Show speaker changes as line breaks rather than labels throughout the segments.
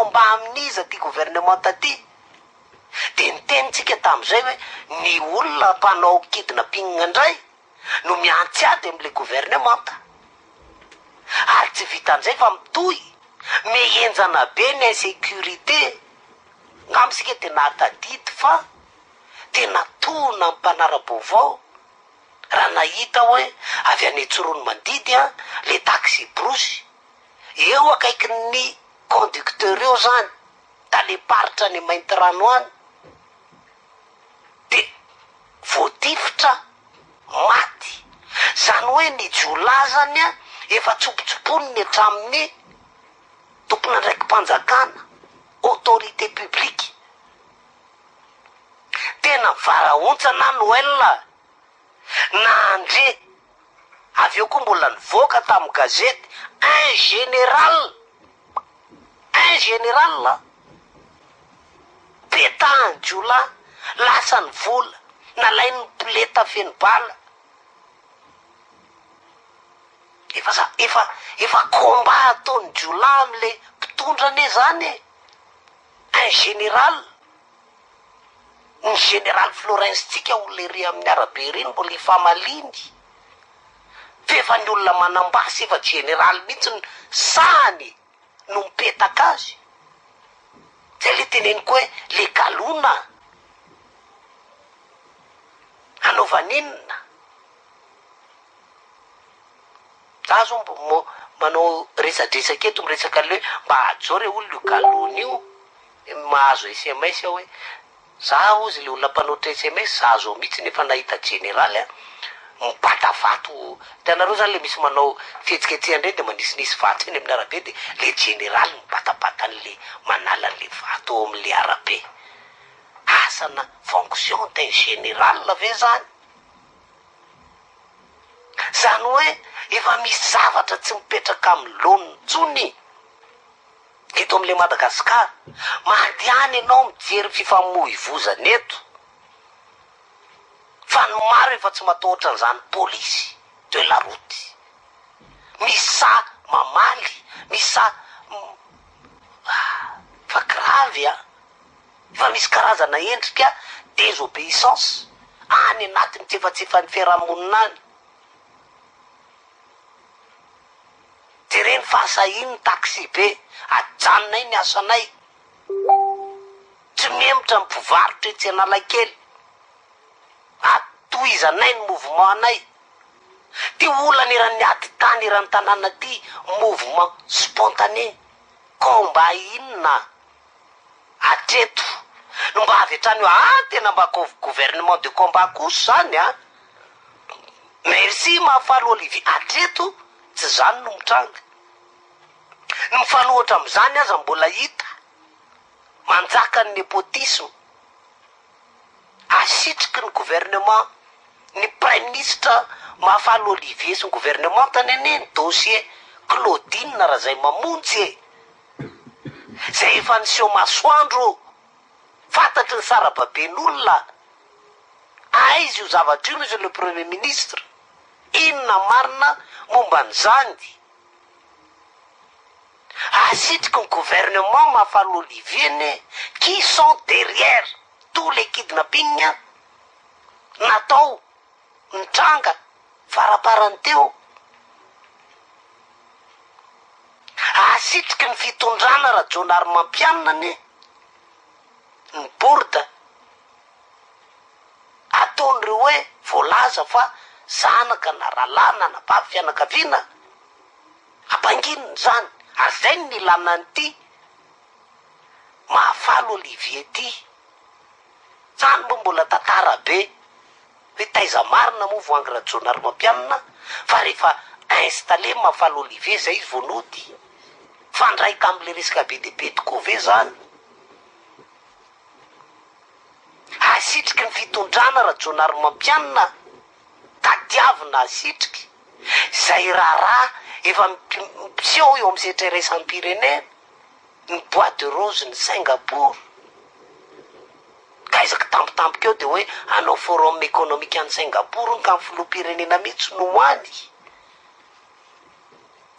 combat amin'izy ty gouvernement taty. De nitenitsika tam'izay hoe ny olona mpanao kidnapping indray no miantsiady am'le gouvernement. Ary tsy vitan'izay fa mitoy mehenjana be ny insécurité. Ngamsika tena atadidy fa tena tona mpanara-baovao raha nahita hoe avy any Tsorony mandidy le taxi brosy eo akaiky ny conducteur eo zany tale paritra ny mainty rano any de voatifitra maty. Zany hoe ny jiolà zany efa tsopotsobony ny hatramin'ny tompona ndraiky mpanjakana autorité publique. Tena varaontsa na Noël na andre avy eo koa mbola nivoaka tamin'ny gazety un général petany jiolà lasa ny vola nalainy pleta feno bala. Efa combat ataony jiolà am'le mpitondrane zany un général. Ny général Florence tsika olery amin'ny arabe reny mbola efa maliny fefa ny olona manambasy efa général mihitsy ny sahany no mipetaka azy. Zay le teneniko hoe le galona anaovaninona. Za zo mbo manao resadresaka eto miresaka le mba ajore olo io galona io mahazo SMS hoe za ozy le olona mpanotra SMS zazo mihitsy nefa nahita général mibata vato. Hitanareo zany le misy manao fihetsiketsehany de manisinisy vato eny amin'ny arabe de le général mibatabata an'le manala an'le vato eo amin'le arabe. Asana fonction d'un général ve zany? Zany hoe efa misy zavatra tsy mipetraka amin'ny lony tsony. Eto am'le Madagasikara mandiany ianao mijery fifamoivozana eto fa ny maro efa tsy matahotra an'izany polisy de la route. Misa mamaly, misa fa gravy fa misy karazana endrika désobéissance any anatiny tsefatsefany fiarahamonina any. Jereny fasahiny taxi be ajanona iny asanay tsy memitra ny mpivarotra etsy Analakely atoizanay ny mouvement anay. Ty olana irany ady tany irany tanàna ty mouvement spontané combat inona atreto no mba avy hatrany hoe tena mba gouvernement de combat kosa zany merci mahafaly Olivier atreto tsy zany no mitranga. Ny mifanohatra am'izany aza mbola hita manjaka ny nepotisme asitriky ny gouvernement ny prime ministre mahafaly Olivier sy ny gouvernement tany aneny dossier Claudine raha zay mamonjy zay efa niseho masoandro fantatry ny sarababen'olona aizy io zavatra io izy le premier ministre inona marina momba n'izany. Asitriky ny gouvernement mahafaly Olivier ne qui sont derrière tous les kidnappings natao nitranga faraparanteo. Asitriky ny Fitondràna raha Jeannot mampianina ny bourde ataon'ireo hoe voalaza fa zanaka na ralana na pavy fianakaviana ampangininy zany. Ary zay ny ilana an'ity mahafaly Olivier ty zany mbola tantara be hoe taiza marina moa voangira Jeannot mampianina fa rehefa installé mahafaly Olivier zay izy vonody fandraika am'le resaka be de be tokoa ve zany. Asitriky ny Fitondràna raha Jeannot mampianina tadiavina asitriky zay raharaha efa mpiseho eo amin'ny setra iraisam-pirenena ny bois de rose ny Singapour ka izaka tampotampoka eo de hoe anao forum économique any Singapour ny ka amin'ny filoham-pirenena mihitsy no hoany.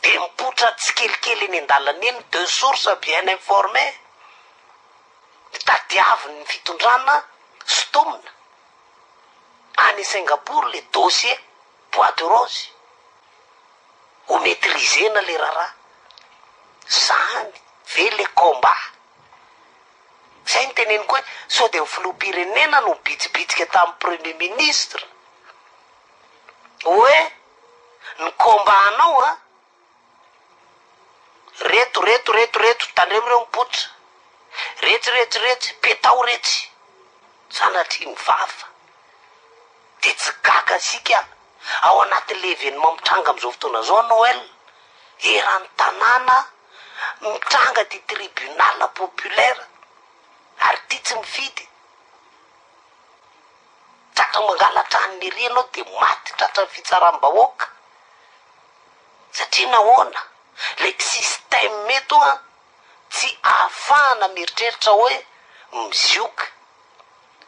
de mipotra tsikelikely eny an-dalana eny deux sources bien informé tadiaviny ny fitondrana sotomina any Singapour le dossier bois de rose ho maîtrisena le raharaha zany ve le combat zay ny teneniko hoe sao de ny filoham-pirenena no bitsibitsika tamin'ny premier ministre hoe ny combat anao a reto tandremo reo mipotra retsy petao retsy sanatry ny vafa de tsy gaga asika ao anaty le événement mitranga am'izao fotoana zao Noël eran'ny tanàna mitranga ty tribunal populaire ary ty tsy mifidy tratra mangalatran'ny ry anao de maty tratra ny fitsaram-bahoaka satria nahoana le système meto a tsy ahafahana mieritreritra hoe mizioka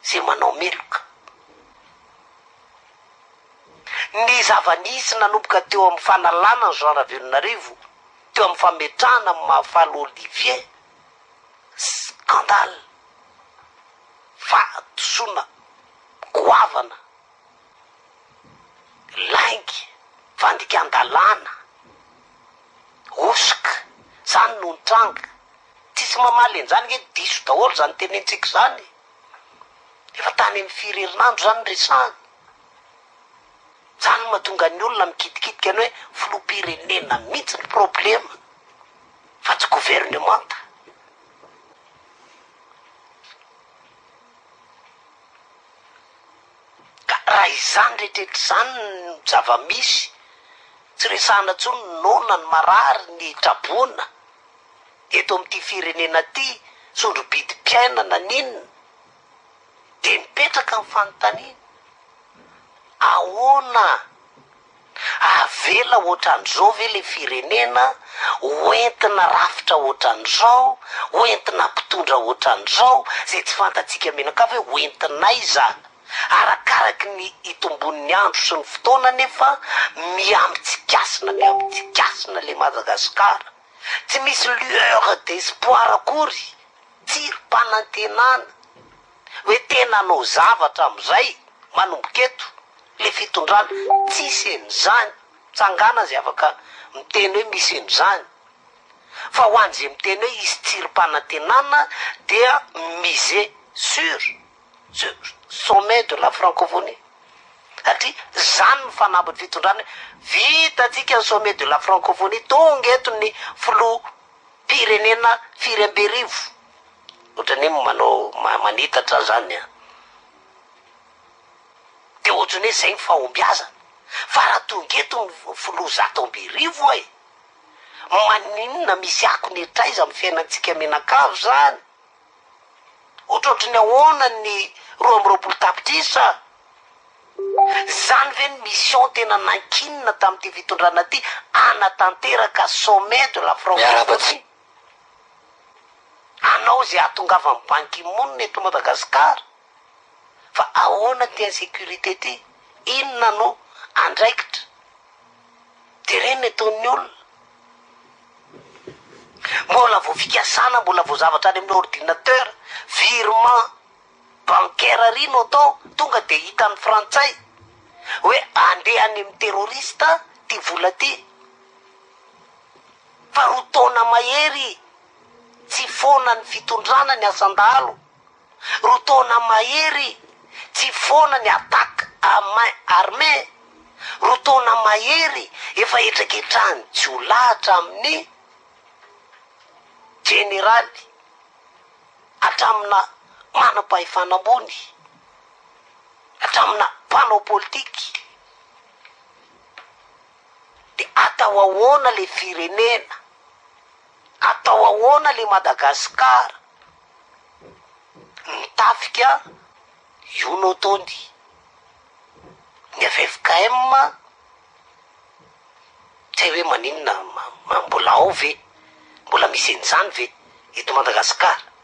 zay manao meloka ny zava-nisy nanomboka teo amin'ny fanalana ny Jean Razafinarivo teo amin'ny fametrahana amin'ny mahafaly Olivier scandale fahatosoana goavana laingy fandikan-dalàna osika zany no nitranga tsisy mamaly an'izany hoe diso daholo zany tenentsika zany efa tany amin'ny firerinandro zany resahana zany mahatonga ny olona mikitikitika ny hoe filoham-pirenena mihitsy ny problema fa tsy gouvernemanta ka raha izany rehetrrehetra zany ny zava-misy tsy resahana tsony nona ny marary ny trabona eto amin'ity firenena ty sondro-bidim-piainana ninona de mipetraka ny fanontaniana ahoana avela ohatran'izao ve le firenena hoentina rafitra ohatran'izao hoentina mpitondra ohatran'izao zay tsy fantatsika menaka hoe hoentinay za arakaraky ny itombon'ny andro sy ny fotoana nefa miambitsikasina le Madagasikara tsy misy lueur d'espoir akory tsirom-panantenana hoe tena anao zavatra am'izay manomboketo le fitondrana tsisy en'izany tsangana zay afaka miteny hoe misy en'izany fa ho an'izay miteny hoe izy tsirom-panantenana dia miser sur sommet de la francophonie satria zany ny fanambiny fitondrana vita atsika ny sommet de la francophonie tonga eto ny filoham-pirenena firy-ambirivo ohatrany manao manitatra zany a de ohatrany hoe zay ny fahombiazana fa raha tonga eto ny filoha zato ambirivo e maninona misy akony etraiza amin'ny fiainantsika menakavy zany ohatrany ahoana ny roa amby roapolo tapitrisa zany ve ny mission tena nankinina tamin'ity fitondrana ty anatanteraka sommet de la francophonie anao zay atongava amin'ny banki-monina eto Madagasikara fa ahoana ty insécurité ty inona no andraikitra de reny ataon'ny olona mbola vo fikasana mbola vo zavatra any amin'ny ordinateur virement bancaire rino atao tonga de hitan'ny frantsay hoe andeha any amin'ny terrorista ty vola ty fa ro taona mahery tsy fona ny fitondrana ny asandalo ro taona mahery tsy fona ny attaque à main armée ro taona mahery efa etraketrahany jiolahatra amin'ny generaly atramina manam-pahefanambony atramina mpanao politiky de atao ahoana le firenena atao ahoana le Madagasikara nitafika iono tony ny FFKM tsy hoe maninona mbola ao ve mbola misy an'izany ve eto Madagasikara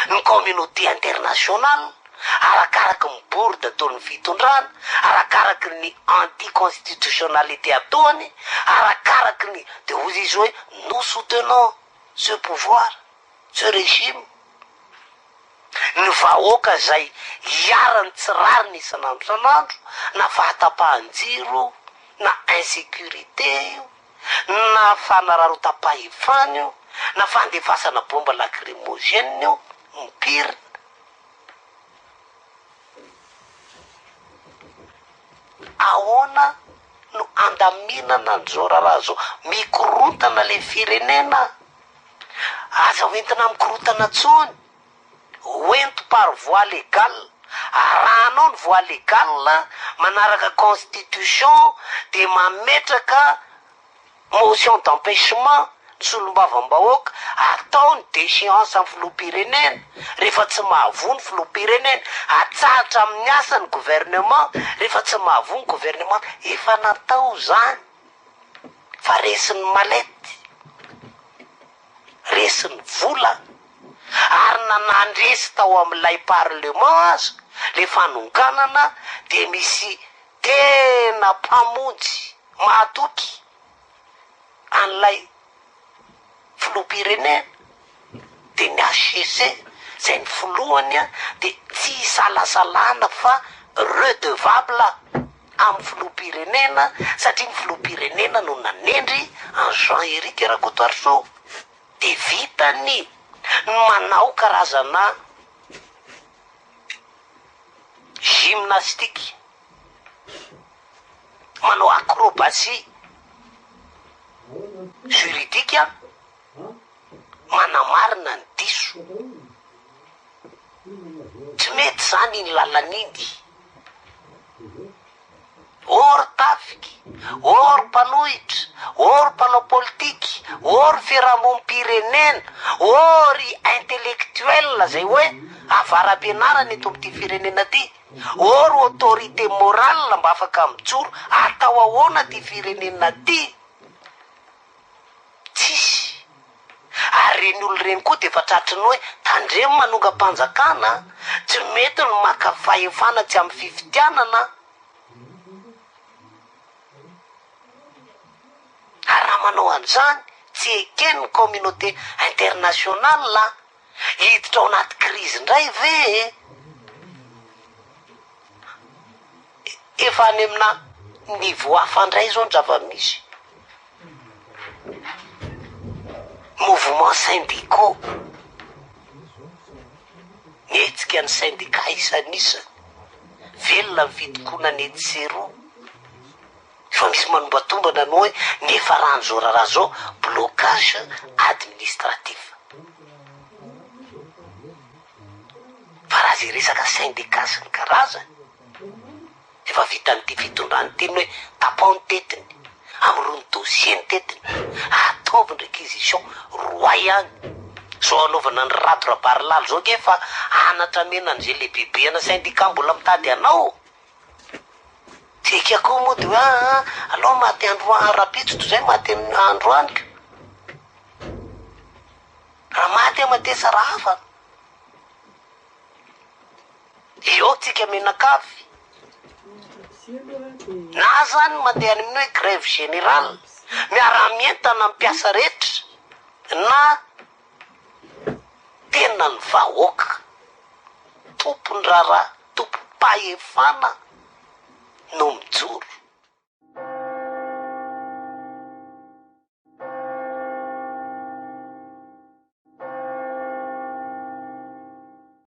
ny communauté internationale arakaraky ny bourde ataony Fitondràna, arakaraky ny anticonstitutionnalité ataony, arakaraky ny de ozy izy hoe nous soutenons ce pouvoir, ce régime. Ny vahoaka zay iarany tsirariny isan'andro san'andro, na fahatapahan-jiro, na insécurité io, na fanararotam-pahefana io, na fandefasana bomba lacrymogène io, mipirina. Ahoana no andaminana an'izao raha zao mikorontana le firenena? Aza hoentina mikorotana tsony, hoento par voie légale, arahanao ny voie légale manaraka constitution de mametraka motion d'empêchement ny solombavam-bahoaka, atao ny déchéance amin'ny filoham-pirenena. Rehefa tsy mahavoa ny filoham-pirenena, atsahatra amin'ny asa ny gouvernement. Rehefa tsy mahavoa ny gouvernement, efa natao zany fa resin'ny malety, resin'ny vola. Ary nanandresy tao amin'ilay parlement azo le fanonganana, de misy tena mpamonjy mahatoky an'ilay filoham-pirenena, de ny HCC zay ny filohany de tsy salasalana fa redevable amin'ny filoham-pirenena, satria ny filoham-pirenena no nanendry en Jean-Éric Rakotoarso. De vitany manao karazana gymnastique, manao acrobatie juridique, manamarina ny diso. Tsy mety zany ny lalan'iny. Or tafiky, or mpanohitra, or mpanao politiky, or fiarahamonim-pirenena, or intellectuel zay hoe avaram-pianarana eto amin'ity firenena ty, or autorité morale mba afaka mijoro atao ahoana ty firenena ty. Tsisy. Ary reny olo reny koa de efa tratriny hoe tandremo manonga-panjakana, tsy mety no maka fahefana tsy amin'ny fifitianana. Ary raha manao an'izany, tsy eken'ny communauté internationale la hiditra ao anaty crise indray ve? Efa any amina niveau hafa indray zao ny zava-misy. Mouvement syndicaux, nietsika ny syndicat isan'isany, velona ny fitokonana etsero. Fa misy manombatomba no hoe nefa rano zao raha zao blocage administratif. Fa raha zay resaka syndicat sy ny karazany, efa vitan'ity Fitondràna ity hoe tapao ny tetiny, amrony dossier ny tetiny, ataovy ny réquisition roa ihany. So anaovana ny radra-barilalo zao ke fa anatra menany zay le bebe ana syndicat mbola mitady anao. Tsika koa moa de hoe aloha maty androany rapitso zay maty androany ka. Raha maty amatesa raha hafa. Eo tsika menakavy. Na zany mandeha amin'ny hoe grève générale, miara-mientana mpiasa rehetra, na tena ny vahoaka, tompony rara, tompo-pahefana no mijoro.